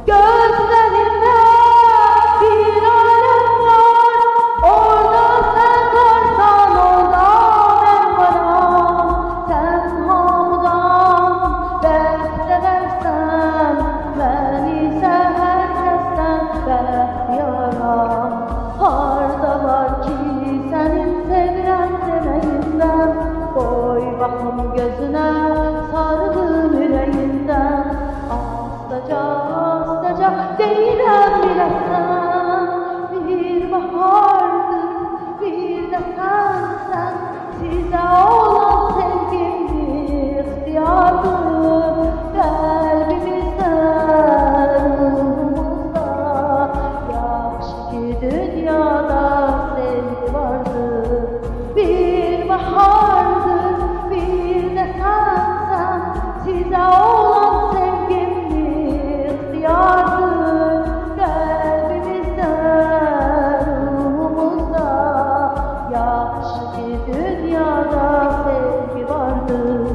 Gözlerinde bir alem var, orada sen varsan orada ben varım. Sen hamdan beklersen, ben ise herkesten bekliyorum. Harda var ki senin sevilen demeyinden, koy bakım gözüne sardım yüreğinden. Astaca değilim bilesen, bir bahardır bir de sen size olan sevgimdir, ihtiyardır kalbimizde, ruhumuzda. Yaş ki dünyada sevgi vardır, bir bahardır bir de sen size olan sevgimdir, ihtiyardır kalbimizde, ruhumuzda. Yaş ki dünyada sevgi vardır.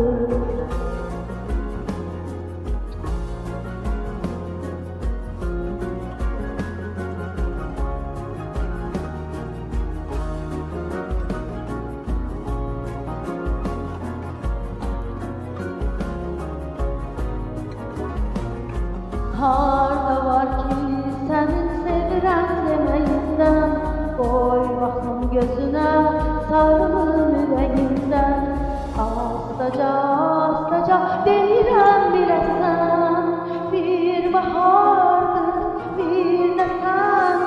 Harda var ki senin sevilen demeyinden, koy bakım gözüne sarılım yüreğinden. Astaca değilim bilesen, bir bahardır bir de sen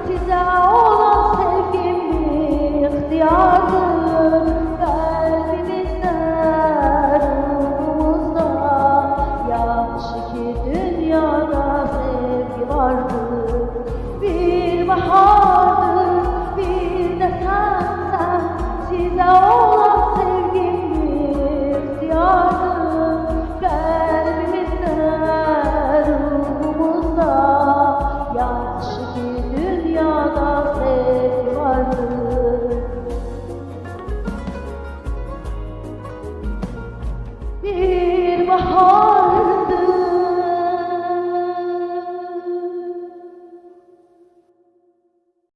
size olan sevgimdir, ihtiyardır kalbimizde, ruhumuzda. Yaş ki dünyada sevgi vardır, bir bahardır bir de sen size olan